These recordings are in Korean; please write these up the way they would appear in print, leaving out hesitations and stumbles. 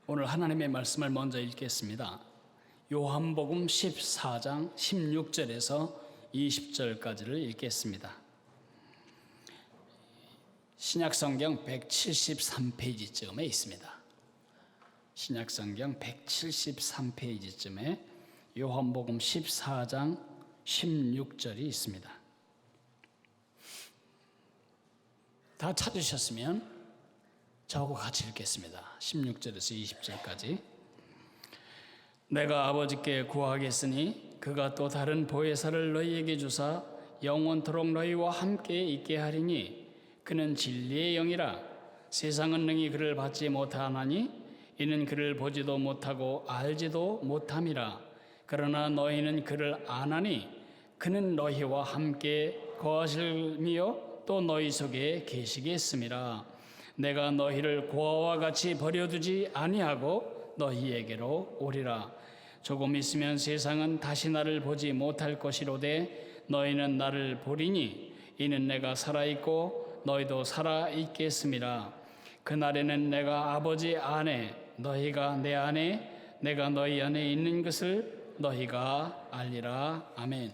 오늘 하나님의 말씀을 먼저 읽겠습니다. 요한복음 14장 16절에서 20절까지를 읽겠습니다. 신약성경 173페이지쯤에 있습니다. 신약성경 173페이지쯤에 요한복음 14장 16절이 있습니다. 다 찾으셨으면 저하고 같이 읽겠습니다. 16절에서 20절까지. 내가 아버지께 구하겠으니 그가 또 다른 보혜사를 너희에게 주사 영원토록 너희와 함께 있게 하리니 그는 진리의 영이라. 세상은 능히 그를 받지 못하나니 이는 그를 보지도 못하고 알지도 못함이라. 그러나 너희는 그를 아나니 그는 너희와 함께 거하실미요 또 너희 속에 계시겠음이라. 내가 너희를 고아와 같이 버려두지 아니하고 너희에게로 오리라. 조금 있으면 세상은 다시 나를 보지 못할 것이로되 너희는 나를 보리니 이는 내가 살아있고 너희도 살아있겠음이라. 그날에는 내가 아버지 안에 너희가 내 안에 내가 너희 안에 있는 것을 너희가 알리라. 아멘.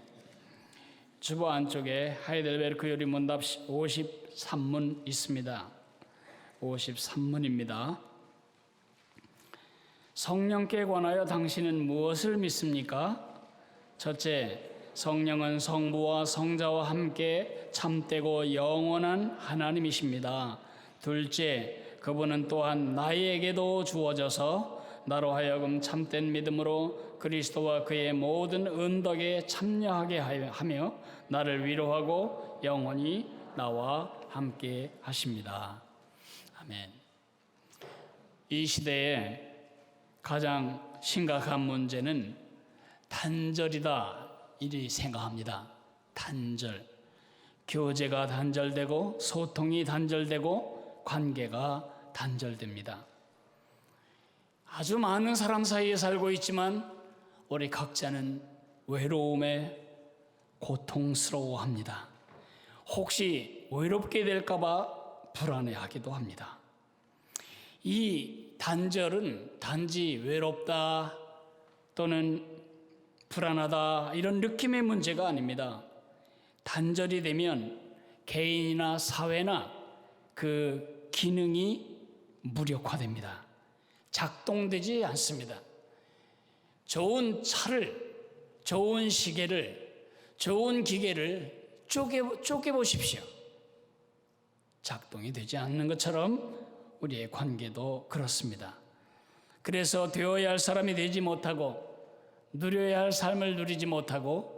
주보 안쪽에 하이델베르크 요리 문답 53문 있습니다. 53문입니다. 성령께 관하여 당신은 무엇을 믿습니까? 첫째, 성령은 성부와 성자와 함께 참되고 영원한 하나님이십니다. 둘째, 그분은 또한 나에게도 주어져서 나로 하여금 참된 믿음으로 그리스도와 그의 모든 은덕에 참여하게 하며 나를 위로하고 영원히 나와 함께 하십니다. 아멘. 이 시대에 가장 심각한 문제는 단절이다 이리 생각합니다. 단절. 교제가 단절되고 소통이 단절되고 관계가 단절됩니다. 아주 많은 사람 사이에 살고 있지만 우리 각자는 외로움에 고통스러워합니다. 혹시 외롭게 될까봐 불안해하기도 합니다. 이 단절은 단지 외롭다 또는 불안하다 이런 느낌의 문제가 아닙니다. 단절이 되면 개인이나 사회나 그 기능이 무력화됩니다. 작동되지 않습니다. 좋은 차를, 좋은 시계를, 좋은 기계를 쪼개보십시오. 작동이 되지 않는 것처럼 우리의 관계도 그렇습니다. 그래서 되어야 할 사람이 되지 못하고 누려야 할 삶을 누리지 못하고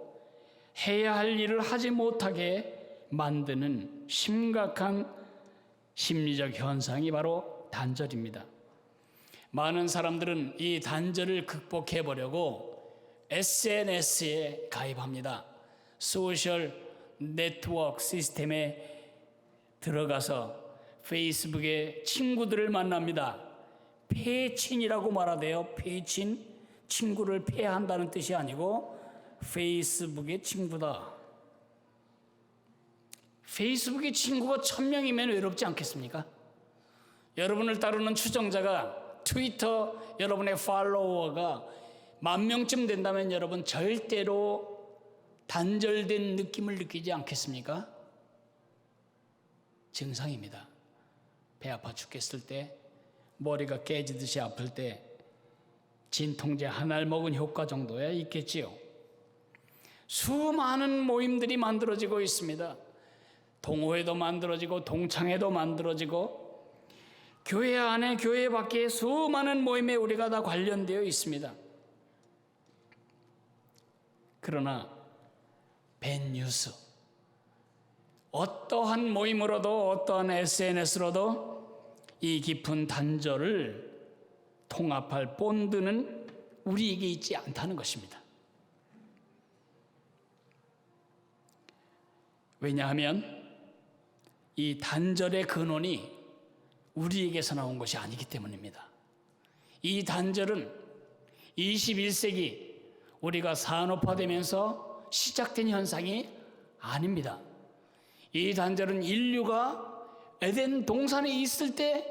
해야 할 일을 하지 못하게 만드는 심각한 심리적 현상이 바로 단절입니다. 많은 사람들은 이 단절을 극복해보려고 SNS에 가입합니다. 소셜 네트워크 시스템에 들어가서 페이스북에 친구들을 만납니다. 패친이라고 말하대요. 패친, 친구를 패한다는 뜻이 아니고 페이스북의 친구다. 페이스북의 친구가 1000명이면 외롭지 않겠습니까? 여러분을 따르는 추종자가 트위터 여러분의 팔로워가 10,000명쯤 된다면 여러분 절대로 단절된 느낌을 느끼지 않겠습니까? 증상입니다. 배 아파 죽겠을 때, 머리가 깨지듯이 아플 때 진통제 하나를 먹은 효과 정도야 있겠지요. 수많은 모임들이 만들어지고 있습니다. 동호회도 만들어지고 동창회도 만들어지고 교회 안에 교회 밖에 수많은 모임에 우리가 다 관련되어 있습니다. 그러나 밴뉴스, 어떠한 모임으로도 어떠한 SNS로도 이 깊은 단절을 통합할 본드는 우리에게 있지 않다는 것입니다. 왜냐하면 이 단절의 근원이 우리에게서 나온 것이 아니기 때문입니다. 이 단절은 21세기 우리가 산업화되면서 시작된 현상이 아닙니다. 이 단절은 인류가 에덴 동산에 있을 때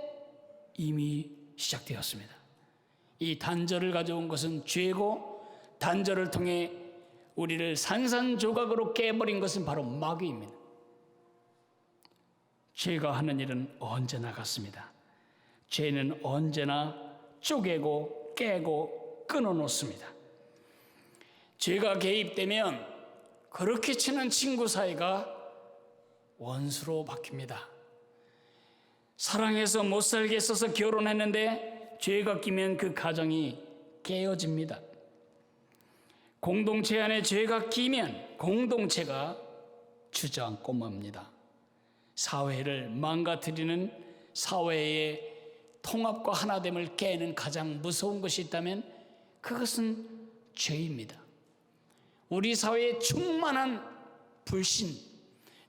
이미 시작되었습니다. 이 단절을 가져온 것은 죄고, 단절을 통해 우리를 산산조각으로 깨버린 것은 바로 마귀입니다. 죄가 하는 일은 언제나 같습니다. 죄는 언제나 쪼개고 깨고 끊어놓습니다. 죄가 개입되면 그렇게 친한 친구 사이가 원수로 바뀝니다. 사랑해서 못 살겠어서 결혼했는데 죄가 끼면 그 가정이 깨어집니다. 공동체 안에 죄가 끼면 공동체가 주저앉고 맙니다. 사회를 망가뜨리는, 사회의 통합과 하나됨을 깨는 가장 무서운 것이 있다면 그것은 죄입니다. 우리 사회에 충만한 불신,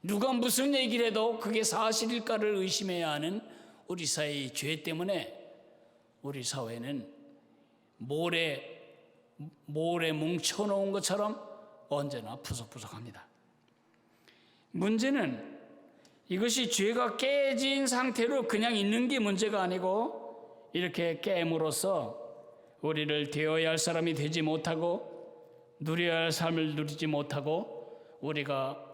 누가 무슨 얘기를 해도 그게 사실일까를 의심해야 하는 우리 사회의 죄 때문에 우리 사회는 모래 뭉쳐놓은 것처럼 언제나 푸석푸석합니다. 문제는 이것이 죄가 깨진 상태로 그냥 있는 게 문제가 아니고, 이렇게 깨므로써 우리를 되어야 할 사람이 되지 못하고 누려야 할 삶을 누리지 못하고 우리가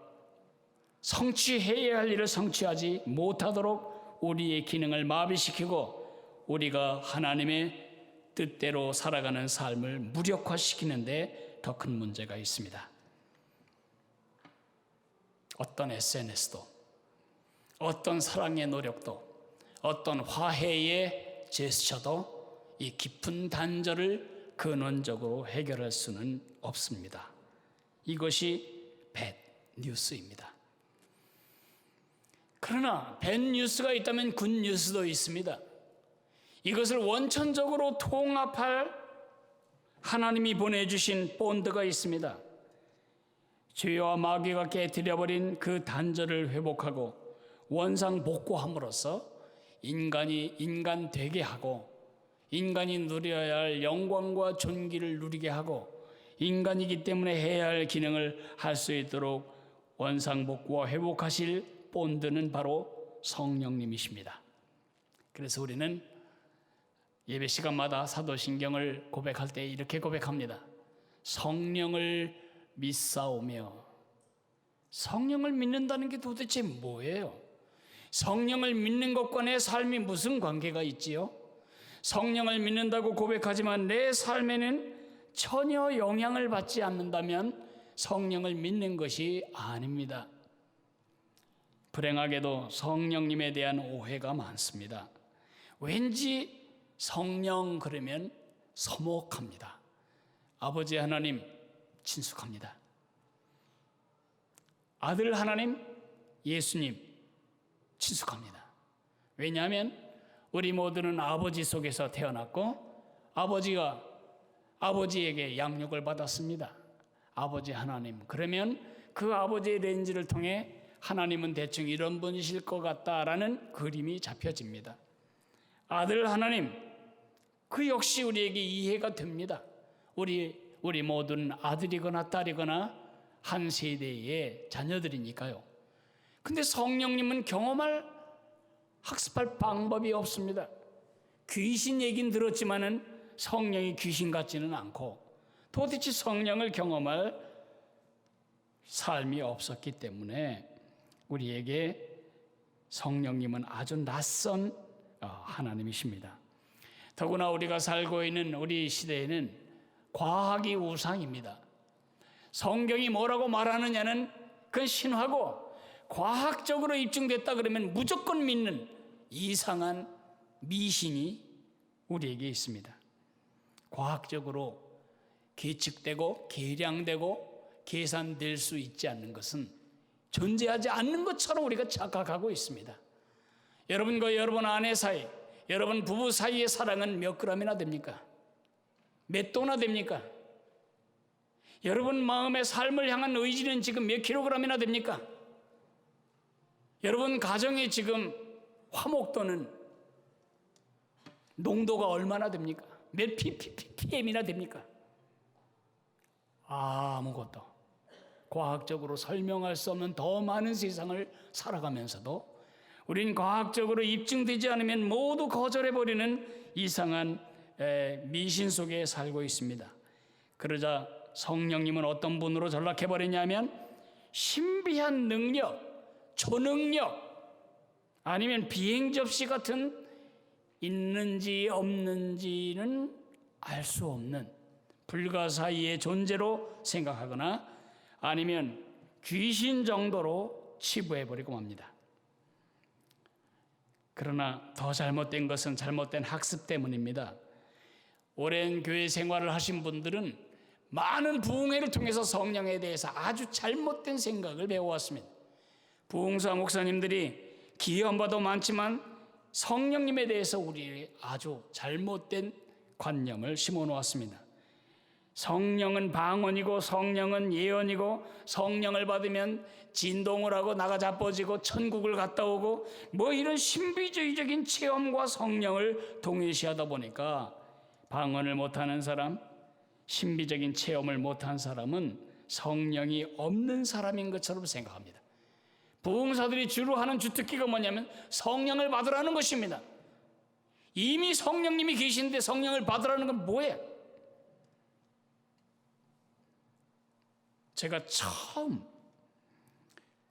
성취해야 할 일을 성취하지 못하도록 우리의 기능을 마비시키고 우리가 하나님의 뜻대로 살아가는 삶을 무력화시키는데 더 큰 문제가 있습니다. 어떤 SNS도, 어떤 사랑의 노력도, 어떤 화해의 제스처도 이 깊은 단절을 근원적으로 해결할 수는 없습니다. 이것이 배드 뉴스입니다. 그러나 배드 뉴스가 있다면 굿 뉴스도 있습니다. 이것을 원천적으로 통합할 하나님이 보내주신 본드가 있습니다. 죄와 마귀가 깨뜨려버린 그 단절을 회복하고 원상복구함으로써 인간이 인간 되게 하고, 인간이 누려야 할 영광과 존귀를 누리게 하고, 인간이기 때문에 해야 할 기능을 할 수 있도록 원상복구와 회복하실 본드는 바로 성령님이십니다. 그래서 우리는 예배 시간마다 사도신경을 고백할 때 이렇게 고백합니다. 성령을 믿사오며. 성령을 믿는다는 게 도대체 뭐예요? 성령을 믿는 것과 내 삶이 무슨 관계가 있지요? 성령을 믿는다고 고백하지만 내 삶에는 전혀 영향을 받지 않는다면 성령을 믿는 것이 아닙니다. 불행하게도 성령님에 대한 오해가 많습니다. 왠지 성령 그러면 서먹합니다. 아버지 하나님 친숙합니다. 아들 하나님 예수님 친숙합니다. 왜냐하면 우리 모두는 아버지 속에서 태어났고 아버지가 아버지에게 양육을 받았습니다. 아버지 하나님, 그러면 그 아버지의 렌즈를 통해 하나님은 대충 이런 분이실 것 같다라는 그림이 잡혀집니다. 아들 하나님, 그 역시 우리에게 이해가 됩니다. 우리 모두는 아들이거나 딸이거나 한 세대의 자녀들이니까요. 근데 성령님은 학습할 방법이 없습니다. 귀신 얘기는 들었지만은 성령이 귀신 같지는 않고 도대체 성령을 경험할 삶이 없었기 때문에 우리에게 성령님은 아주 낯선 하나님이십니다. 더구나 우리가 살고 있는 우리 시대에는 과학이 우상입니다. 성경이 뭐라고 말하느냐는 그건 신화고, 과학적으로 입증됐다 그러면 무조건 믿는 이상한 미신이 우리에게 있습니다. 과학적으로 계측되고 계량되고 계산될 수 있지 않는 것은 존재하지 않는 것처럼 우리가 착각하고 있습니다. 여러분과 여러분 아내 사이, 여러분 부부 사이의 사랑은 몇 그램이나 됩니까? 몇 도나 됩니까? 여러분 마음의 삶을 향한 의지는 지금 몇 킬로그램이나 됩니까? 여러분 가정에 지금 화목도는 농도가 얼마나 됩니까? 몇 ppm이나 됩니까? 아무것도. 과학적으로 설명할 수 없는 더 많은 세상을 살아가면서도 우린 과학적으로 입증되지 않으면 모두 거절해버리는 이상한 미신 속에 살고 있습니다. 그러자 성령님은 어떤 분으로 전락해버리냐면 신비한 능력, 초능력, 아니면 비행접시 같은 있는지 없는지는 알 수 없는 불가사의의 존재로 생각하거나 아니면 귀신 정도로 치부해버리고 맙니다. 그러나 더 잘못된 것은 잘못된 학습 때문입니다. 오랜 교회 생활을 하신 분들은 많은 부흥회를 통해서 성령에 대해서 아주 잘못된 생각을 배워왔습니다. 부흥사 목사님들이 기여한 바도 많지만 성령님에 대해서 우리에게 아주 잘못된 관념을 심어놓았습니다. 성령은 방언이고 성령은 예언이고 성령을 받으면 진동을 하고 나가 자빠지고 천국을 갔다 오고 뭐 이런 신비주의적인 체험과 성령을 동일시하다 보니까 방언을 못하는 사람, 신비적인 체험을 못한 사람은 성령이 없는 사람인 것처럼 생각합니다. 부흥사들이 주로 하는 주특기가 뭐냐면 성령을 받으라는 것입니다. 이미 성령님이 계신데 성령을 받으라는 건 뭐예요? 제가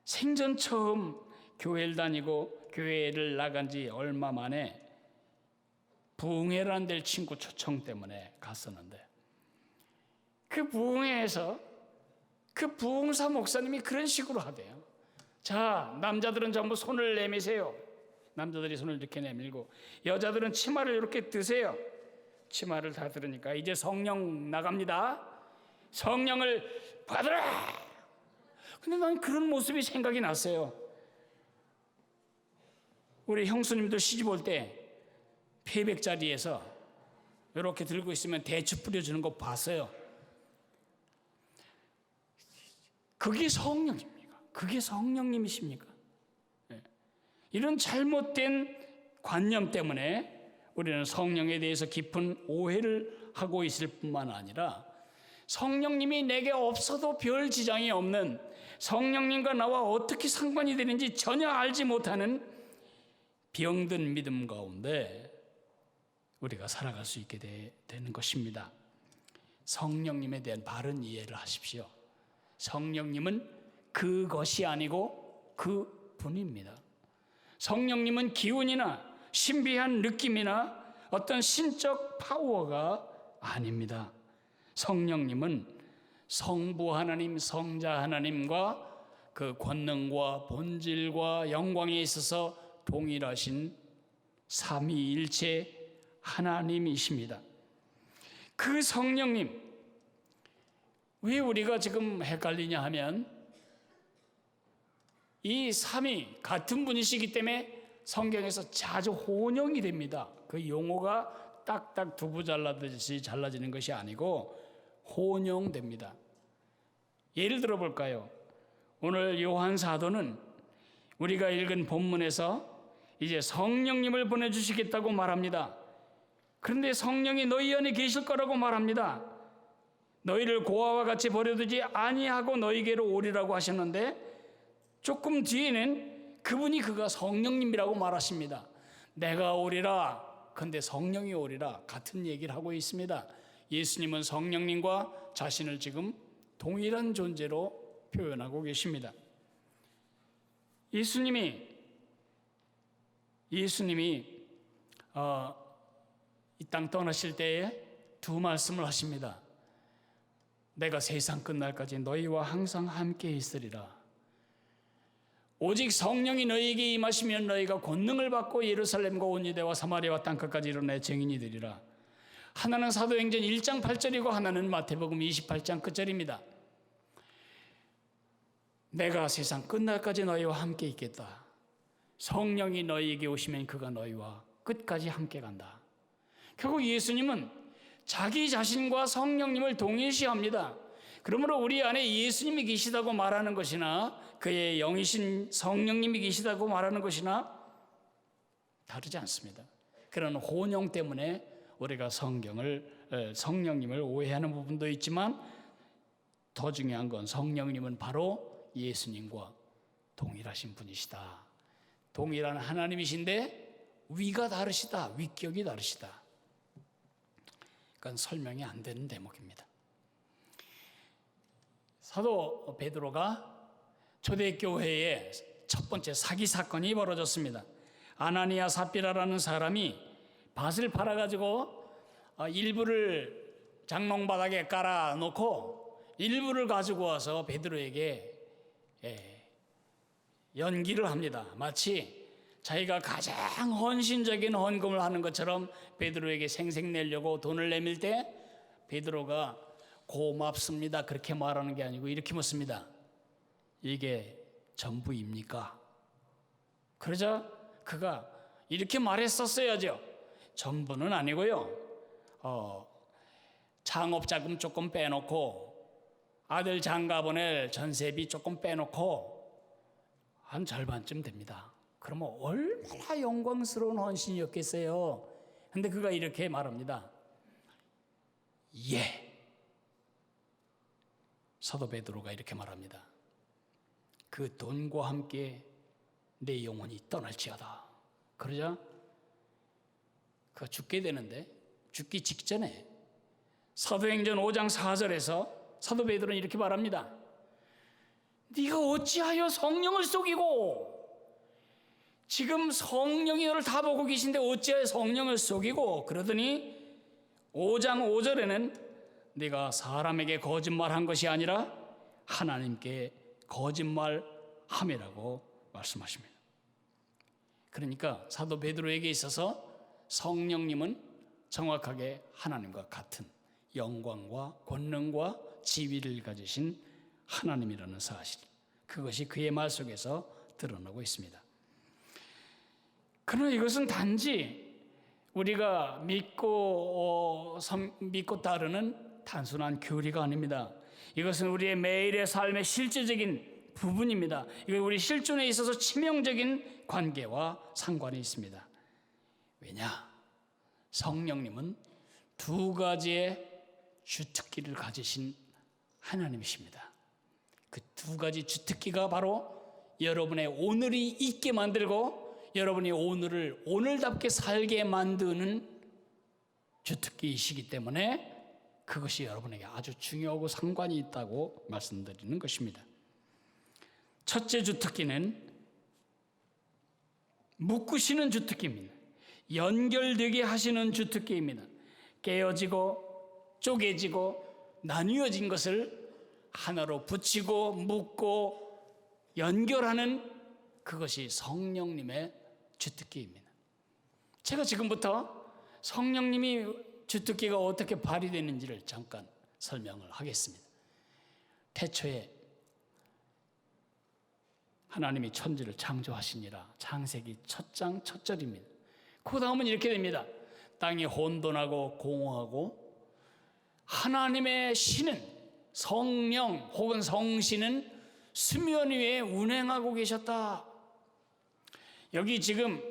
생전 처음 교회를 다니고 교회를 나간 지 얼마 만에 부흥회라는 데를 친구 초청 때문에 갔었는데 그 부흥회에서 그 부흥사 목사님이 그런 식으로 하대요. 자, 남자들은 전부 손을 내미세요. 남자들이 손을 이렇게 내밀고 여자들은 치마를 이렇게 드세요. 치마를 다 들으니까 이제 성령 나갑니다. 성령을 받으라. 근데 난 그런 모습이 생각이 났어요. 우리 형수님들 시집 올 때 폐백 자리에서 이렇게 들고 있으면 대추 뿌려주는 거 봤어요. 그게 성령입니까? 그게 성령님이십니까? 이런 잘못된 관념 때문에 우리는 성령에 대해서 깊은 오해를 하고 있을 뿐만 아니라 성령님이 내게 없어도 별 지장이 없는, 성령님과 나와 어떻게 상관이 되는지 전혀 알지 못하는 병든 믿음 가운데 우리가 살아갈 수 있게 되는 것입니다. 성령님에 대한 바른 이해를 하십시오. 성령님은 그것이 아니고 그분입니다. 성령님은 기운이나 신비한 느낌이나 어떤 신적 파워가 아닙니다. 성령님은 성부 하나님, 성자 하나님과 그 권능과 본질과 영광에 있어서 동일하신 삼위일체 하나님이십니다. 그 성령님, 왜 우리가 지금 헷갈리냐 하면 이 삼위 같은 분이시기 때문에 성경에서 자주 혼용이 됩니다. 그 용어가 딱딱 두부 잘라듯이 잘라지는 것이 아니고 혼용됩니다. 예를 들어 볼까요? 오늘 요한 사도는 우리가 읽은 본문에서 이제 성령님을 보내주시겠다고 말합니다. 그런데 성령이 너희 안에 계실 거라고 말합니다. 너희를 고아와 같이 버려두지 아니하고 너희에게로 오리라고 하셨는데 조금 뒤에는 그가 성령님이라고 말하십니다. 내가 오리라, 근데 성령이 오리라, 같은 얘기를 하고 있습니다. 예수님은 성령님과 자신을 지금 동일한 존재로 표현하고 계십니다. 예수님이 이 땅 떠나실 때에 두 말씀을 하십니다. 내가 세상 끝날까지 너희와 항상 함께 있으리라. 오직 성령이 너희에게 임하시면 너희가 권능을 받고 예루살렘과 온 유대와 사마리아와 땅끝까지 이르러 내 증인이 되리라. 하나는 사도행전 1장 8절이고 하나는 마태복음 28장 끝절입니다. 내가 세상 끝날까지 너희와 함께 있겠다. 성령이 너희에게 오시면 그가 너희와 끝까지 함께 간다. 결국 예수님은 자기 자신과 성령님을 동일시합니다. 그러므로 우리 안에 예수님이 계시다고 말하는 것이나 그의 영이신 성령님이 계시다고 말하는 것이나 다르지 않습니다. 그런 혼용 때문에 우리가 성령님을 오해하는 부분도 있지만 더 중요한 건 성령님은 바로 예수님과 동일하신 분이시다. 동일한 하나님이신데 위가 다르시다. 위격이 다르시다. 그건 설명이 안 되는 대목입니다. 사도 베드로가 초대교회에 첫 번째 사기 사건이 벌어졌습니다. 아나니아 삽비라라는 사람이 밭을 팔아가지고 일부를 장롱바닥에 깔아놓고 일부를 가지고 와서 베드로에게 연기를 합니다. 마치 자기가 가장 헌신적인 헌금을 하는 것처럼 베드로에게 생색내려고 돈을 내밀 때 베드로가 고맙습니다 그렇게 말하는 게 아니고 이렇게 묻습니다. 이게 전부입니까? 그러자 그가 이렇게 말했었어야죠. 전부는 아니고요. 창업자금 조금 빼놓고 아들 장가 보낼 전세비 조금 빼놓고 한 절반쯤 됩니다. 그러면 얼마나 영광스러운 헌신이었겠어요. 근데 그가 이렇게 말합니다. 예. 사도 베드로가 이렇게 말합니다. 그 돈과 함께 내 영혼이 떠날지어다. 그러자 그가 죽게 되는데 죽기 직전에 사도행전 5장 4절에서 사도 베드로는 이렇게 말합니다. 네가 어찌하여 성령을 속이고 지금 성령이 너를 다 보고 계신데 어찌하여 성령을 속이고 그러더니 5장 5절에는 네가 사람에게 거짓말한 것이 아니라 하나님께 거짓말함이라고 말씀하십니다. 그러니까 사도 베드로에게 있어서 성령님은 정확하게 하나님과 같은 영광과 권능과 지위를 가지신 하나님이라는 사실, 그것이 그의 말 속에서 드러나고 있습니다. 그러나 이것은 단지 우리가 믿고 따르는 단순한 교리가 아닙니다. 이것은 우리의 매일의 삶의 실제적인 부분입니다. 이건 우리 실존에 있어서 치명적인 관계와 상관이 있습니다. 왜냐? 성령님은 두 가지의 주특기를 가지신 하나님이십니다. 그 두 가지 주특기가 바로 여러분의 오늘이 있게 만들고 여러분이 오늘을 오늘답게 살게 만드는 주특기이시기 때문에 그것이 여러분에게 아주 중요하고 상관이 있다고 말씀드리는 것입니다. 첫째 주특기는 묶으시는 주특기입니다. 연결되게 하시는 주특기입니다. 깨어지고 쪼개지고 나뉘어진 것을 하나로 붙이고 묶고 연결하는 그것이 성령님의 주특기입니다. 제가 지금부터 성령님이 주특기가 어떻게 발휘되는지를 잠깐 설명을 하겠습니다. 태초에 하나님이 천지를 창조하시니라. 창세기 첫 장 첫 절입니다. 그 다음은 이렇게 됩니다. 땅이 혼돈하고 공허하고 하나님의 신은 성령 혹은 성신은 수면 위에 운행하고 계셨다. 여기 지금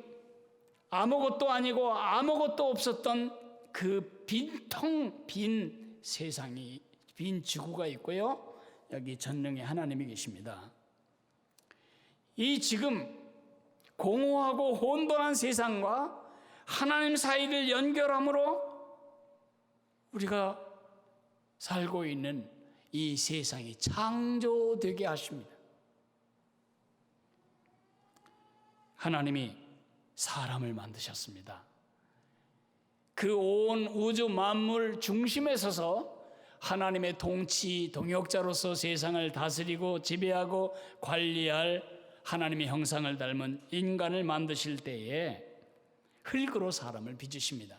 아무것도 아니고 아무것도 없었던 그 빈 세상이, 빈 지구가 있고요. 여기 전능의 하나님이 계십니다. 이 지금 공허하고 혼돈한 세상과 하나님 사이를 연결함으로 우리가 살고 있는 이 세상이 창조되게 하십니다. 하나님이 사람을 만드셨습니다. 그 온 우주 만물 중심에 서서 하나님의 통치 동역자로서 세상을 다스리고 지배하고 관리할 하나님의 형상을 닮은 인간을 만드실 때에 흙으로 사람을 빚으십니다.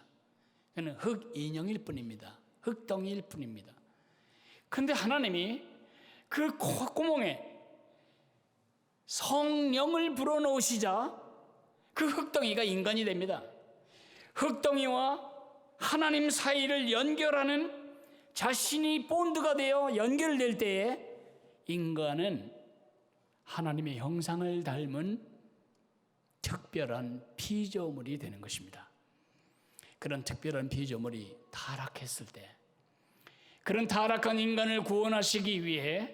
그는 흙 인형일 뿐입니다. 흙덩이일 뿐입니다. 그런데 하나님이 그 콧구멍에 성령을 불어넣으시자 그 흙덩이가 인간이 됩니다. 흙덩이와 하나님 사이를 연결하는 자신이 본드가 되어 연결될 때에 인간은 하나님의 형상을 닮은 특별한 피조물이 되는 것입니다. 그런 특별한 피조물이 타락했을 때 그런 타락한 인간을 구원하시기 위해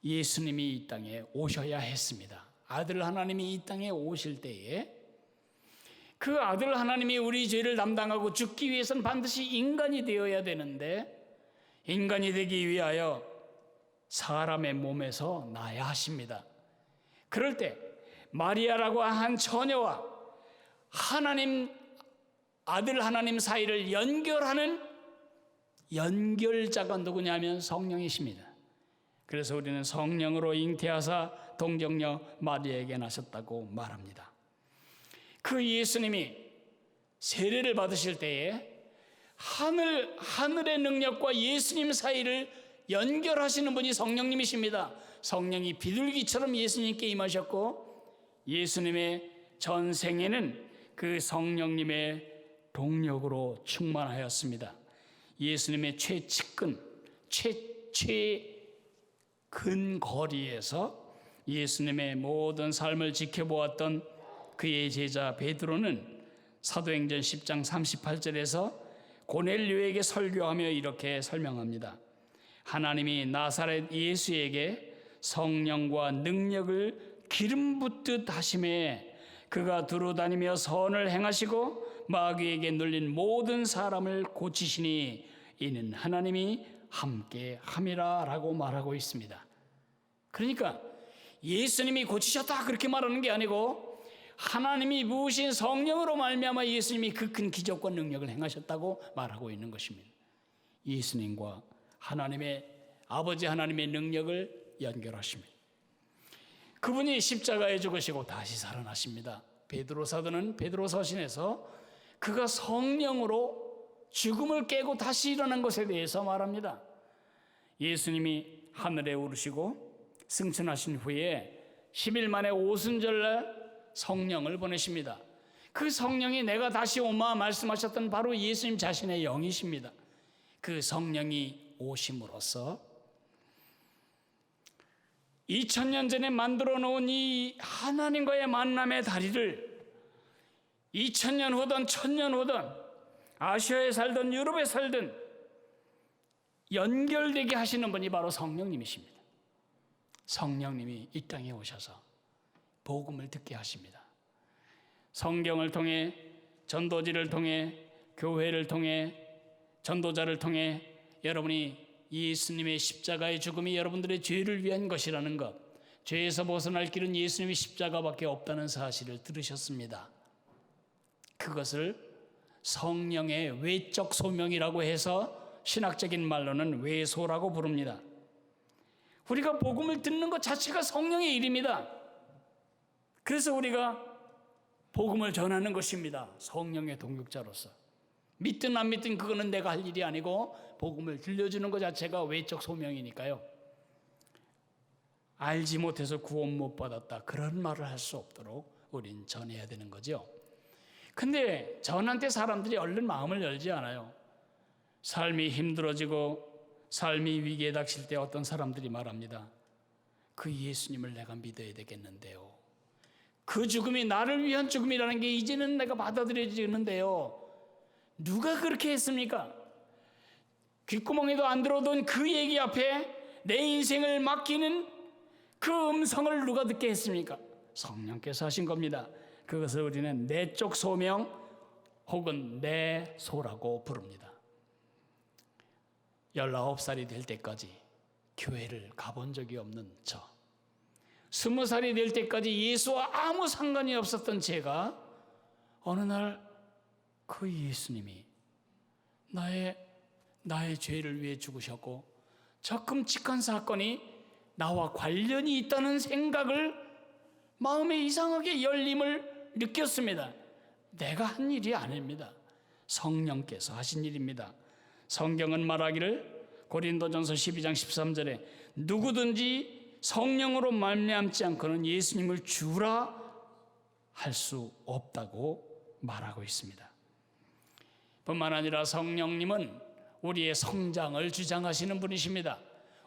예수님이 이 땅에 오셔야 했습니다. 아들 하나님이 이 땅에 오실 때에 그 아들 하나님이 우리 죄를 담당하고 죽기 위해서는 반드시 인간이 되어야 되는데 인간이 되기 위하여 사람의 몸에서 나야 하십니다. 그럴 때 마리아라고 한 처녀와 하나님 아들 하나님 사이를 연결하는 연결자가 누구냐면 성령이십니다. 그래서 우리는 성령으로 잉태하사 동정녀 마리아에게 나셨다고 말합니다. 그 예수님이 세례를 받으실 때에 하늘의 능력과 예수님 사이를 연결하시는 분이 성령님이십니다. 성령이 비둘기처럼 예수님께 임하셨고 예수님의 전생에는 그 성령님의 동력으로 충만하였습니다. 예수님의 최근거리에서 예수님의 모든 삶을 지켜보았던 그의 제자 베드로는 사도행전 10장 38절에서 고넬료에게 설교하며 이렇게 설명합니다. 하나님이 나사렛 예수에게 성령과 능력을 기름 붓듯 하심에 그가 두루다니며 선을 행하시고 마귀에게 눌린 모든 사람을 고치시니 이는 하나님이 함께 함이라 라고 말하고 있습니다. 그러니까 예수님이 고치셨다 그렇게 말하는 게 아니고 하나님이 부으신 성령으로 말미암아 예수님이 그 큰 기적과 능력을 행하셨다고 말하고 있는 것입니다. 예수님과 하나님의 아버지 하나님의 능력을 연결하십니다. 그분이 십자가에 죽으시고 다시 살아나십니다. 베드로 사도는 베드로 서신에서 그가 성령으로 죽음을 깨고 다시 일어난 것에 대해서 말합니다. 예수님이 하늘에 오르시고 승천하신 후에 10일 만에 오순절날 성령을 보내십니다. 그 성령이 내가 다시 오마 말씀하셨던 바로 예수님 자신의 영이십니다. 그 성령이 오심으로써 2000년 전에 만들어 놓은 이 하나님과의 만남의 다리를 2000년 후든 1000년 후든 아시아에 살든 유럽에 살든 연결되게 하시는 분이 바로 성령님이십니다. 성령님이 이 땅에 오셔서 복음을 듣게 하십니다. 성경을 통해 전도지를 통해 교회를 통해 전도자를 통해 여러분이 예수님의 십자가의 죽음이 여러분들의 죄를 위한 것이라는 것, 죄에서 벗어날 길은 예수님의 십자가밖에 없다는 사실을 들으셨습니다. 그것을 성령의 외적 소명이라고 해서 신학적인 말로는 외소라고 부릅니다. 우리가 복음을 듣는 것 자체가 성령의 일입니다. 그래서 우리가 복음을 전하는 것입니다. 성령의 동역자로서. 믿든 안 믿든 그거는 내가 할 일이 아니고 복음을 들려주는 것 자체가 외적 소명이니까요. 알지 못해서 구원 못 받았다 그런 말을 할 수 없도록 우린 전해야 되는 거죠. 근데 전할 때 사람들이 얼른 마음을 열지 않아요. 삶이 힘들어지고 삶이 위기에 닥칠 때 어떤 사람들이 말합니다. 그 예수님을 내가 믿어야 되겠는데요. 그 죽음이 나를 위한 죽음이라는 게 이제는 내가 받아들여지는데요. 누가 그렇게 했습니까? 귓구멍에도 안 들어오던 그 얘기 앞에 내 인생을 맡기는 그 음성을 누가 듣게 했습니까? 성령께서 하신 겁니다. 그것을 우리는 내적 소명 혹은 내소라고 부릅니다. 19살이 될 때까지 교회를 가본 적이 없는 저, 20살이 될 때까지 예수와 아무 상관이 없었던 제가 어느 날 그 예수님이 나의 죄를 위해 죽으셨고 저 끔찍한 사건이 나와 관련이 있다는 생각을 마음에 이상하게 열림을 느꼈습니다. 내가 한 일이 아닙니다. 성령께서 하신 일입니다. 성경은 말하기를 고린도전서 12장 13절에 누구든지 성령으로 말미암지 않고는 예수님을 주라 할 수 없다고 말하고 있습니다. 뿐만 아니라 성령님은 우리의 성장을 주장하시는 분이십니다.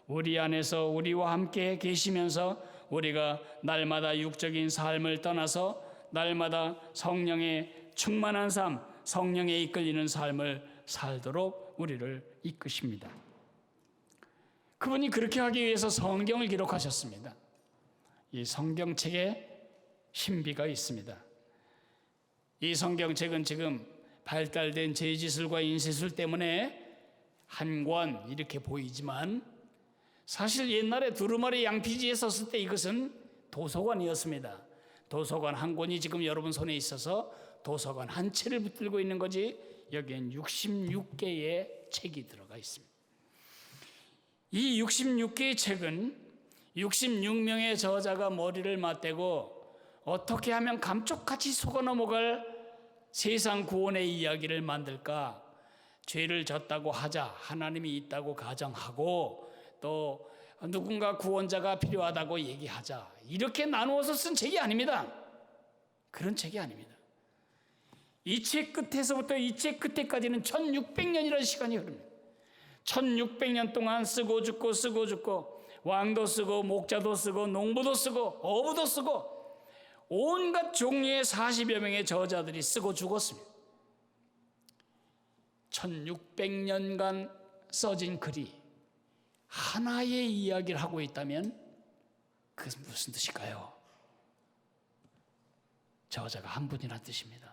우리 안에서 우리와 함께 계시면서 우리가 날마다 육적인 삶을 떠나서 날마다 성령의 충만한 삶, 성령에 이끌리는 삶을 살도록 우리를 이끄십니다. 그분이 그렇게 하기 위해서 성경을 기록하셨습니다. 이 성경책에 신비가 있습니다. 이 성경책은 지금 발달된 제지술과 인쇄술 때문에 한 권 이렇게 보이지만 사실 옛날에 두루마리 양피지에 썼을 때 이것은 도서관이었습니다. 도서관 한 권이 지금 여러분 손에 있어서 도서관 한 채를 붙들고 있는 거지, 여기엔 66개의 책이 들어가 있습니다. 이 66개의 책은 66명의 저자가 머리를 맞대고 어떻게 하면 감쪽같이 속아 넘어갈 세상 구원의 이야기를 만들까, 죄를 졌다고 하자, 하나님이 있다고 가정하고 또 누군가 구원자가 필요하다고 얘기하자, 이렇게 나누어서 쓴 책이 아닙니다. 그런 책이 아닙니다. 이 책 끝에서부터 이 책 끝에까지는 1600년이라는 시간이 흐릅니다. 1600년 동안 쓰고 죽고 왕도 쓰고 목자도 쓰고 농부도 쓰고 어부도 쓰고 온갖 종류의 40여 명의 저자들이 쓰고 죽었습니다. 1600년간 써진 글이 하나의 이야기를 하고 있다면 그것은 무슨 뜻일까요? 저자가 한 분이라는 뜻입니다.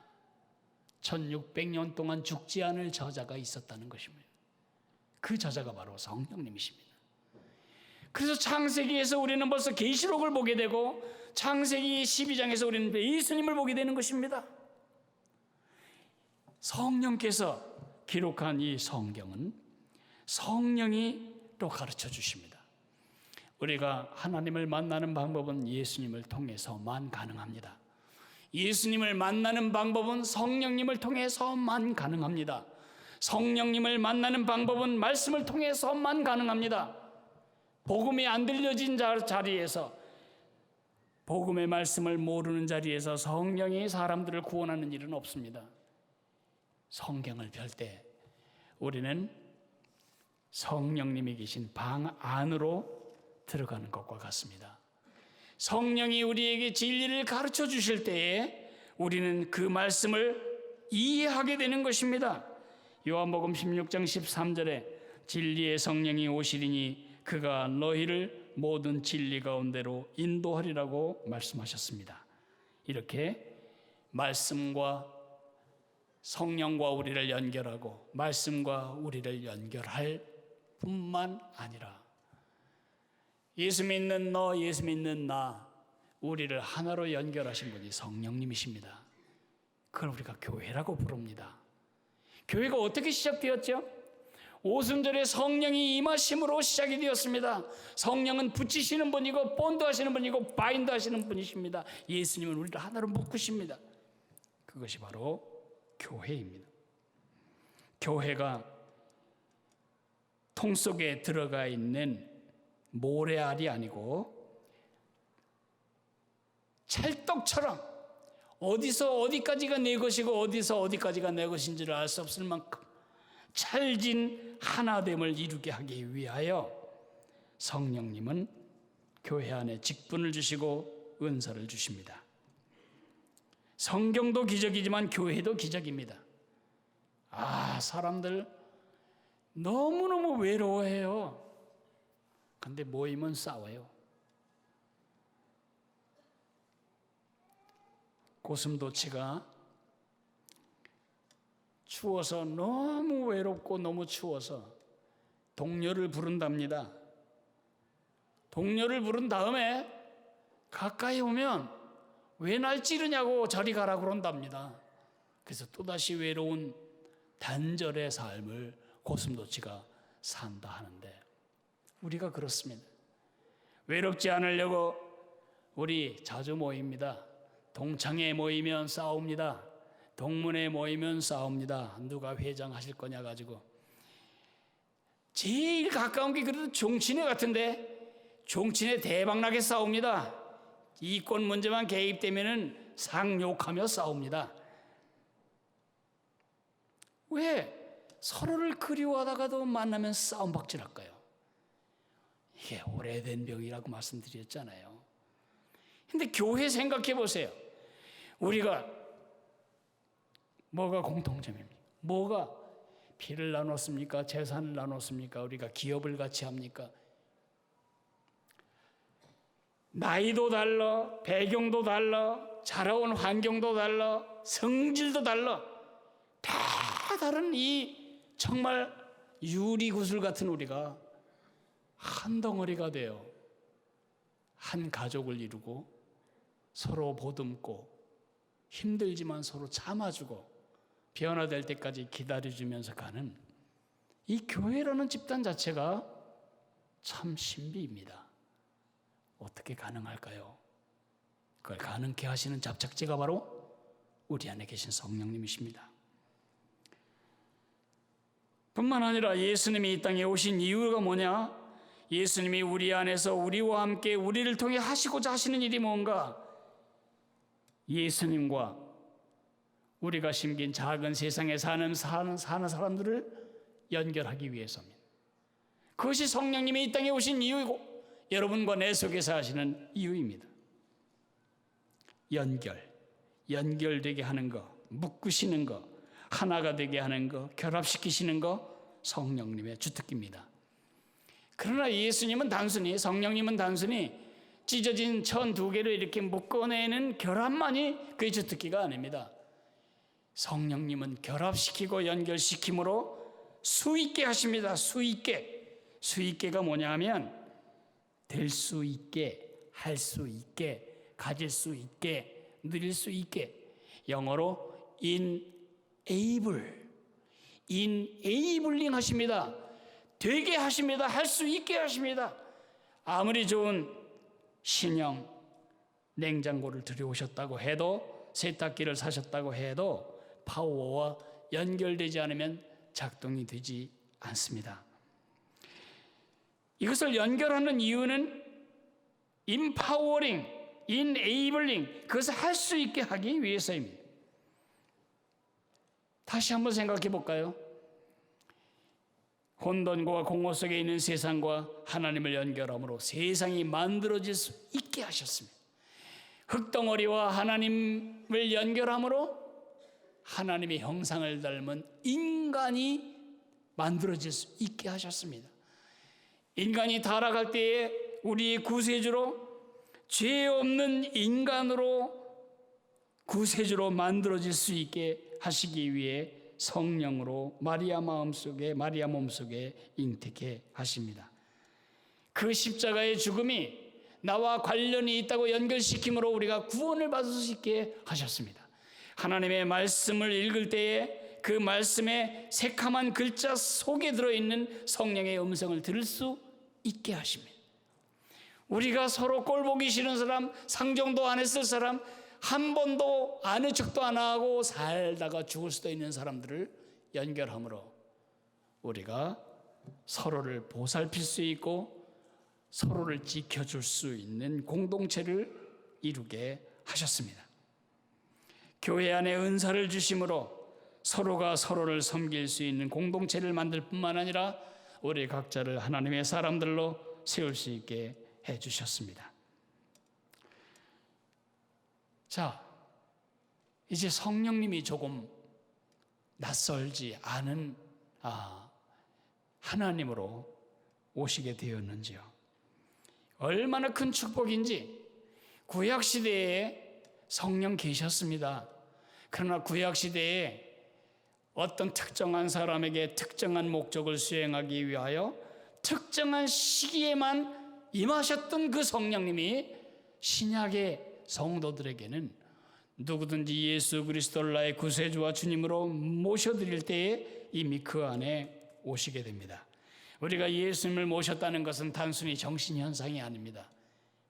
1600년 동안 죽지 않을 저자가 있었다는 것입니다. 그 저자가 바로 성령님이십니다. 그래서 창세기에서 우리는 벌써 계시록을 보게 되고 창세기 12장에서 우리는 예수님을 보게 되는 것입니다. 성령께서 기록한 이 성경은 성령이 또 가르쳐 주십니다. 우리가 하나님을 만나는 방법은 예수님을 통해서만 가능합니다. 예수님을 만나는 방법은 성령님을 통해서만 가능합니다. 성령님을 만나는 방법은 말씀을 통해서만 가능합니다. 복음이 안 들려진 자리에서, 복음의 말씀을 모르는 자리에서 성령이 사람들을 구원하는 일은 없습니다. 성경을 펼 때 우리는 성령님이 계신 방 안으로 들어가는 것과 같습니다. 성령이 우리에게 진리를 가르쳐 주실 때에 우리는 그 말씀을 이해하게 되는 것입니다. 요한복음 16장 13절에 진리의 성령이 오시리니 그가 너희를 모든 진리 가운데로 인도하리라고 말씀하셨습니다. 이렇게 말씀과 성령과 우리를 연결하고 말씀과 우리를 연결할 뿐만 아니라 예수 믿는 너, 예수 믿는 나, 우리를 하나로 연결하신 분이 성령님이십니다. 그걸 우리가 교회라고 부릅니다. 교회가 어떻게 시작되었죠? 오순절에 성령이 임하심으로 시작이 되었습니다. 성령은 붙이시는 분이고 본드 하시는 분이고 바인드 하시는 분이십니다. 예수님은 우리를 하나로 묶으십니다. 그것이 바로 교회입니다. 교회가 통 속에 들어가 있는 모래알이 아니고 찰떡처럼 어디서 어디까지가 내 것이고 어디서 어디까지가 내 것인지를 알 수 없을 만큼 찰진 하나됨을 이루게 하기 위하여 성령님은 교회 안에 직분을 주시고 은사를 주십니다. 성경도 기적이지만 교회도 기적입니다. 사람들 너무너무 외로워해요. 근데 모이면 싸워요. 고슴도치가 추워서 너무 외롭고 너무 추워서 동료를 부른답니다. 동료를 부른 다음에 가까이 오면 왜 날 찌르냐고 저리 가라 그런답니다. 그래서 또다시 외로운 단절의 삶을 고슴도치가 산다 하는데 우리가 그렇습니다. 외롭지 않으려고 우리 자주 모입니다. 동창회 모이면 싸웁니다. 동문회 모이면 싸웁니다. 누가 회장하실 거냐 가지고. 제일 가까운 게 그래도 종친회 같은데 종친회 대박나게 싸웁니다. 이권 문제만 개입되면은 상욕하며 싸웁니다. 왜? 서로를 그리워하다가도 만나면 싸움박질할까요? 이게 오래된 병이라고 말씀드렸잖아요. 근데 교회 생각해 보세요. 우리가 뭐가 공통점입니까? 뭐가 피를 나눴습니까? 재산을 나눴습니까? 우리가 기업을 같이 합니까? 나이도 달라, 배경도 달라, 자라온 환경도 달라, 성질도 달라, 다 다른 이 정말 유리구슬 같은 우리가 한 덩어리가 되어 한 가족을 이루고 서로 보듬고 힘들지만 서로 참아주고 변화될 때까지 기다려주면서 가는 이 교회라는 집단 자체가 참 신비입니다. 어떻게 가능할까요? 그걸 가능케 하시는 잡작제가 바로 우리 안에 계신 성령님이십니다. 뿐만 아니라 예수님이 이 땅에 오신 이유가 뭐냐? 예수님이 우리 안에서 우리와 함께 우리를 통해 하시고자 하시는 일이 뭔가? 예수님과 우리가 심긴 작은 세상에 사는 사람들을 연결하기 위해서입니다. 그것이 성령님이 이 땅에 오신 이유이고 여러분과 내 속에서 하시는 이유입니다. 연결되게 하는 거, 묶으시는 거, 하나가 되게 하는 거, 결합시키시는 거 성령님의 주특기입니다. 그러나 성령님은 단순히 찢어진 천 두 개를 이렇게 묶어내는 결합만이 그의 주특기가 아닙니다. 성령님은 결합시키고 연결시킴으로 수있게 하십니다. 수있게가 뭐냐 하면 될 수 있게, 할 수 있게, 가질 수 있게, 누릴 수 있게, 영어로 enabling 하십니다. 되게 하십니다. 할 수 있게 하십니다. 아무리 좋은 신형 냉장고를 들여오셨다고 해도, 세탁기를 사셨다고 해도 파워와 연결되지 않으면 작동이 되지 않습니다. 이것을 연결하는 이유는 empowering, enabling, 그것을 할 수 있게 하기 위해서입니다. 다시 한번 생각해 볼까요? 혼돈과 공허 속에 있는 세상과 하나님을 연결함으로 세상이 만들어질 수 있게 하셨습니다. 흙덩어리와 하나님을 연결함으로 하나님의 형상을 닮은 인간이 만들어질 수 있게 하셨습니다. 인간이 타락할 때에 우리의 구세주로, 죄 없는 인간으로 구세주로 만들어질 수 있게 하시기 위해 성령으로 마리아 몸속에 잉태케 하십니다. 그 십자가의 죽음이 나와 관련이 있다고 연결시킴으로 우리가 구원을 받을 수 있게 하셨습니다. 하나님의 말씀을 읽을 때에 그 말씀의 새카만 글자 속에 들어있는 성령의 음성을 들을 수 있게 하십니다. 우리가 서로 꼴보기 싫은 사람, 상종도 안 했을 사람, 한 번도 아는 척도 안 하고 살다가 죽을 수도 있는 사람들을 연결함으로 우리가 서로를 보살필 수 있고 서로를 지켜줄 수 있는 공동체를 이루게 하셨습니다. 교회 안에 은사를 주심으로 서로가 서로를 섬길 수 있는 공동체를 만들 뿐만 아니라 우리 각자를 하나님의 사람들로 세울 수 있게 해주셨습니다. 자, 이제 성령님이 조금 낯설지 않은 하나님으로 오시게 되었는지요. 얼마나 큰 축복인지. 구약시대에 성령 계셨습니다. 그러나 구약시대에 어떤 특정한 사람에게 특정한 목적을 수행하기 위하여 특정한 시기에만 임하셨던 그 성령님이 신약의 성도들에게는 누구든지 예수 그리스도를 나의 구세주와 주님으로 모셔드릴 때에 이미 그 안에 오시게 됩니다. 우리가 예수님을 모셨다는 것은 단순히 정신현상이 아닙니다.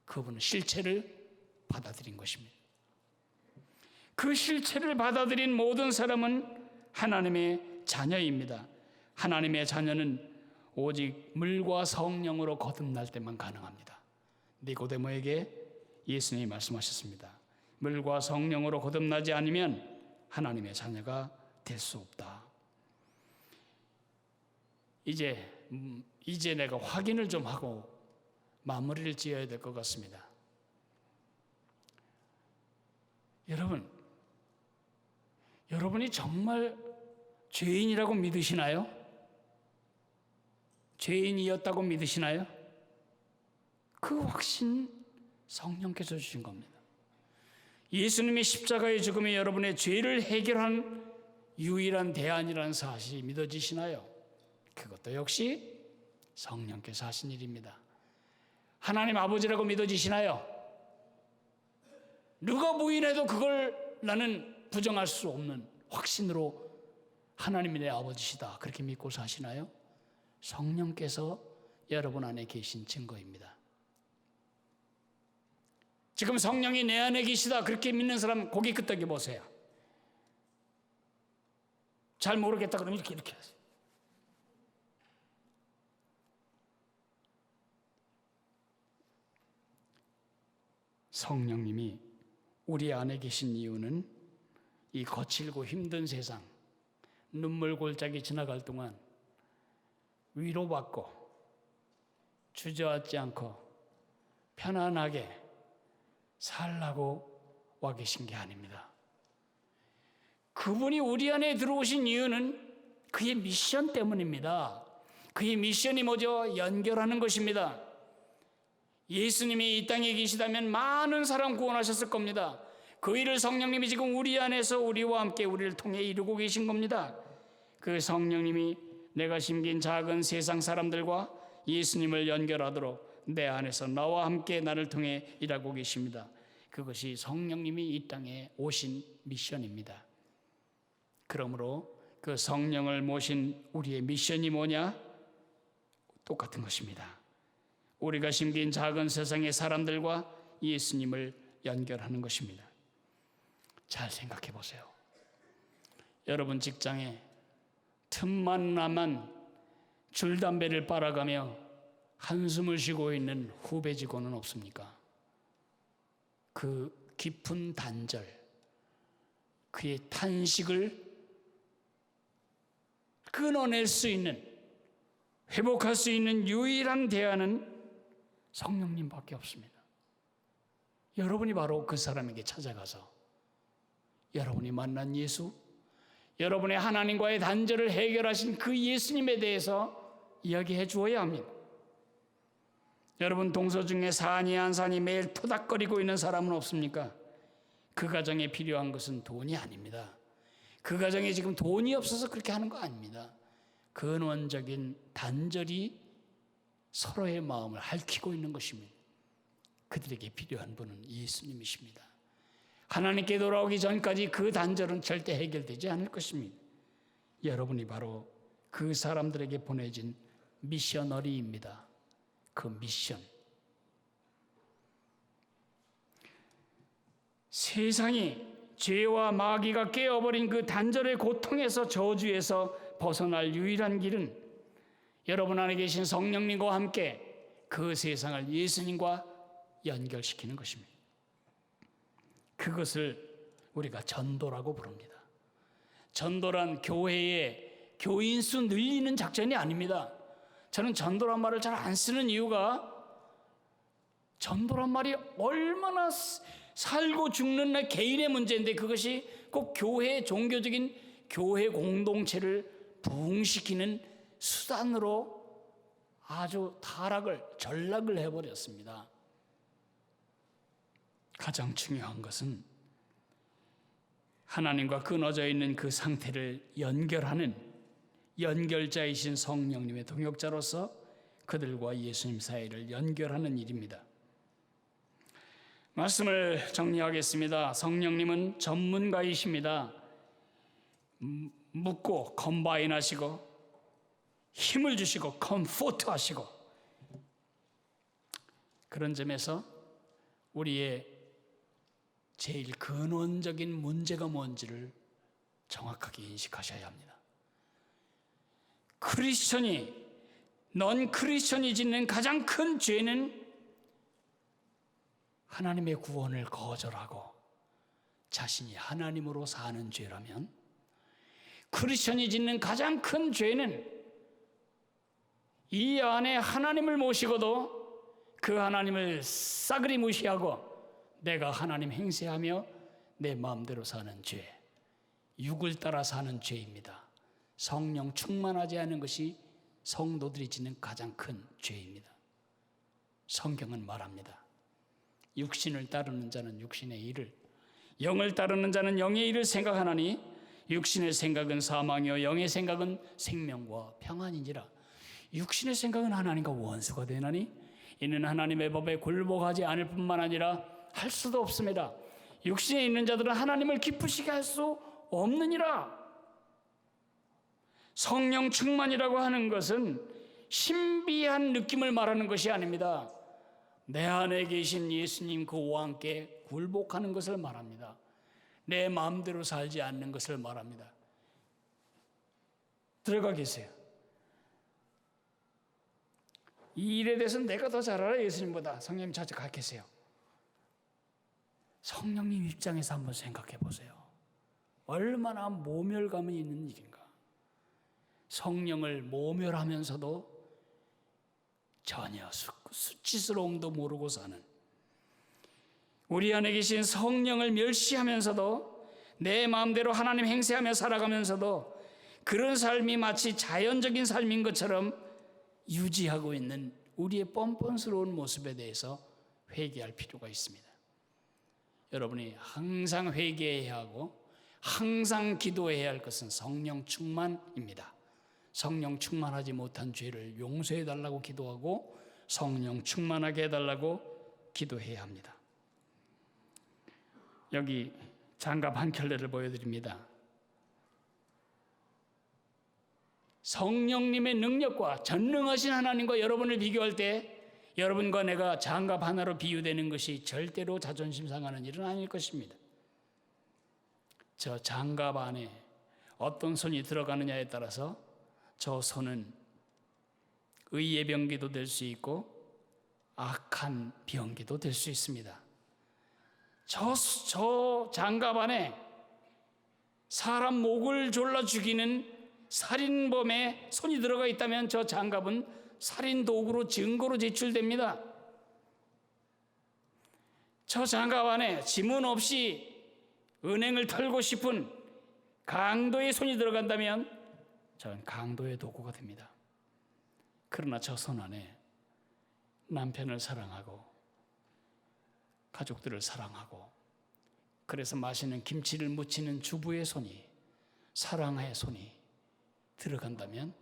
그분은 실체를 받아들인 것입니다. 그 실체를 받아들인 모든 사람은 하나님의 자녀입니다. 하나님의 자녀는 오직 물과 성령으로 거듭날 때만 가능합니다. 니고데모에게 예수님이 말씀하셨습니다. 물과 성령으로 거듭나지 않으면 하나님의 자녀가 될 수 없다. 이제 내가 확인을 좀 하고 마무리를 지어야 될 것 같습니다. 여러분이 정말 죄인이라고 믿으시나요? 죄인이었다고 믿으시나요? 그 확신 성령께서 주신 겁니다. 예수님의 십자가의 죽음이 여러분의 죄를 해결한 유일한 대안이라는 사실이 믿어지시나요? 그것도 역시 성령께서 하신 일입니다. 하나님 아버지라고 믿어지시나요? 누가 부인해도 그걸 나는 부정할 수 없는 확신으로 하나님이 내 아버지시다 그렇게 믿고 사시나요? 성령께서 여러분 안에 계신 증거입니다. 지금 성령이 내 안에 계시다 그렇게 믿는 사람 고개 끄덕여 보세요. 잘 모르겠다 그러면 이렇게 하세요. 성령님이 우리 안에 계신 이유는 이 거칠고 힘든 세상, 눈물 골짜기 지나갈 동안 위로받고 주저앉지 않고 편안하게 살라고 와 계신 게 아닙니다. 그분이 우리 안에 들어오신 이유는 그의 미션 때문입니다. 그의 미션이 뭐죠? 연결하는 것입니다. 예수님이 이 땅에 계시다면 많은 사람 구원하셨을 겁니다. 그 일을 성령님이 지금 우리 안에서 우리와 함께 우리를 통해 이루고 계신 겁니다. 그 성령님이 내가 심긴 작은 세상 사람들과 예수님을 연결하도록 내 안에서 나와 함께 나를 통해 일하고 계십니다. 그것이 성령님이 이 땅에 오신 미션입니다. 그러므로 그 성령을 모신 우리의 미션이 뭐냐? 똑같은 것입니다. 우리가 심긴 작은 세상의 사람들과 예수님을 연결하는 것입니다. 잘 생각해 보세요. 여러분 직장에 틈만 나면 줄담배를 빨아가며 한숨을 쉬고 있는 후배 직원은 없습니까? 그 깊은 단절, 그의 탄식을 끊어낼 수 있는, 회복할 수 있는 유일한 대안은 성령님밖에 없습니다. 여러분이 바로 그 사람에게 찾아가서 여러분이 만난 예수, 여러분의 하나님과의 단절을 해결하신 그 예수님에 대해서 이야기해 주어야 합니다. 여러분 동서 중에 산이 한 산이 매일 토닥거리고 있는 사람은 없습니까? 그 가정에 필요한 것은 돈이 아닙니다. 그 가정에 지금 돈이 없어서 그렇게 하는 거 아닙니다. 근원적인 단절이 서로의 마음을 핥히고 있는 것입니다. 그들에게 필요한 분은 예수님이십니다. 하나님께 돌아오기 전까지 그 단절은 절대 해결되지 않을 것입니다. 여러분이 바로 그 사람들에게 보내진 미셔너리입니다. 그 미션. 세상이 죄와 마귀가 깨어버린 그 단절의 고통에서 저주에서 벗어날 유일한 길은 여러분 안에 계신 성령님과 함께 그 세상을 예수님과 연결시키는 것입니다. 그것을 우리가 전도라고 부릅니다. 전도란 교회의 교인 수 늘리는 작전이 아닙니다. 저는 전도란 말을 잘 안 쓰는 이유가 전도란 말이 얼마나 살고 죽는 날 개인의 문제인데 그것이 꼭 교회의 종교적인 교회 공동체를 부흥시키는 수단으로 아주 전락을 해버렸습니다. 가장 중요한 것은 하나님과 끊어져 있는 그 상태를 연결하는 연결자이신 성령님의 동역자로서 그들과 예수님 사이를 연결하는 일입니다. 말씀을 정리하겠습니다. 성령님은 전문가이십니다. 묻고 컴바인 하시고 힘을 주시고 컴포트 하시고 그런 점에서 우리의 제일 근원적인 문제가 뭔지를 정확하게 인식하셔야 합니다. 넌 크리스천이 짓는 가장 큰 죄는 하나님의 구원을 거절하고 자신이 하나님으로 사는 죄라면, 크리스천이 짓는 가장 큰 죄는 이 안에 하나님을 모시고도 그 하나님을 싸그리 무시하고 내가 하나님 행세하며 내 마음대로 사는 죄, 육을 따라 사는 죄입니다. 성령 충만하지 않은 것이 성도들이 짓는 가장 큰 죄입니다. 성경은 말합니다. 육신을 따르는 자는 육신의 일을, 영을 따르는 자는 영의 일을 생각하나니 육신의 생각은 사망이요 영의 생각은 생명과 평안이니라. 육신의 생각은 하나님과 원수가 되나니 이는 하나님의 법에 굴복하지 않을 뿐만 아니라 할 수도 없습니다. 육신에 있는 자들은 하나님을 기쁘시게 할 수 없느니라. 성령 충만이라고 하는 것은 신비한 느낌을 말하는 것이 아닙니다. 내 안에 계신 예수님 그와 함께 굴복하는 것을 말합니다. 내 마음대로 살지 않는 것을 말합니다. 들어가 계세요. 이 일에 대해서는 내가 더 잘 알아. 예수님보다. 성령님 자주 가 계세요. 성령님 입장에서 한번 생각해 보세요. 얼마나 모멸감이 있는 일인가. 성령을 모멸하면서도 전혀 수치스러움도 모르고 사는, 우리 안에 계신 성령을 멸시하면서도 내 마음대로 하나님 행세하며 살아가면서도 그런 삶이 마치 자연적인 삶인 것처럼 유지하고 있는 우리의 뻔뻔스러운 모습에 대해서 회개할 필요가 있습니다. 여러분이 항상 회개해야 하고 항상 기도해야 할 것은 성령 충만입니다. 성령 충만하지 못한 죄를 용서해 달라고 기도하고 성령 충만하게 해달라고 기도해야 합니다. 여기 장갑 한 켤레를 보여드립니다. 성령님의 능력과 전능하신 하나님과 여러분을 비교할 때 여러분과 내가 장갑 하나로 비유되는 것이 절대로 자존심 상하는 일은 아닐 것입니다. 저 장갑 안에 어떤 손이 들어가느냐에 따라서 저 손은 의의 병기도 될 수 있고 악한 병기도 될 수 있습니다. 저 장갑 안에 사람 목을 졸라 죽이는 살인범의 손이 들어가 있다면 저 장갑은 살인 도구로 증거로 제출됩니다. 저 장갑 안에 지문 없이 은행을 털고 싶은 강도의 손이 들어간다면 저는 강도의 도구가 됩니다. 그러나 저 손 안에 남편을 사랑하고 가족들을 사랑하고 그래서 맛있는 김치를 무치는 주부의 손이, 사랑의 손이 들어간다면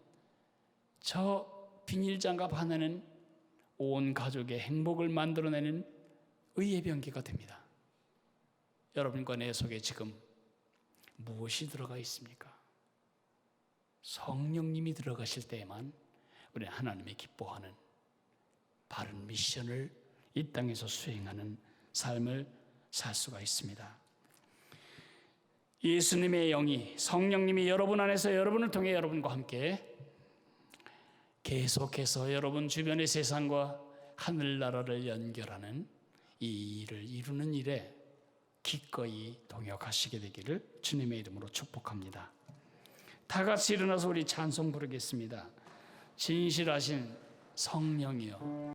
저 비닐장갑 하나는 온 가족의 행복을 만들어내는 의의 병기가 됩니다. 여러분과 내 속에 지금 무엇이 들어가 있습니까? 성령님이 들어가실 때에만 우리는 하나님의 기뻐하는 바른 미션을 이 땅에서 수행하는 삶을 살 수가 있습니다. 예수님의 영이, 성령님이 여러분 안에서 여러분을 통해 여러분과 함께 계속해서 여러분 주변의 세상과 하늘나라를 연결하는 이 일을 이루는 일에 기꺼이 동역하시게 되기를 주님의 이름으로 축복합니다. 다 같이 일어나서 우리 찬송 부르겠습니다. 진실하신 성령이여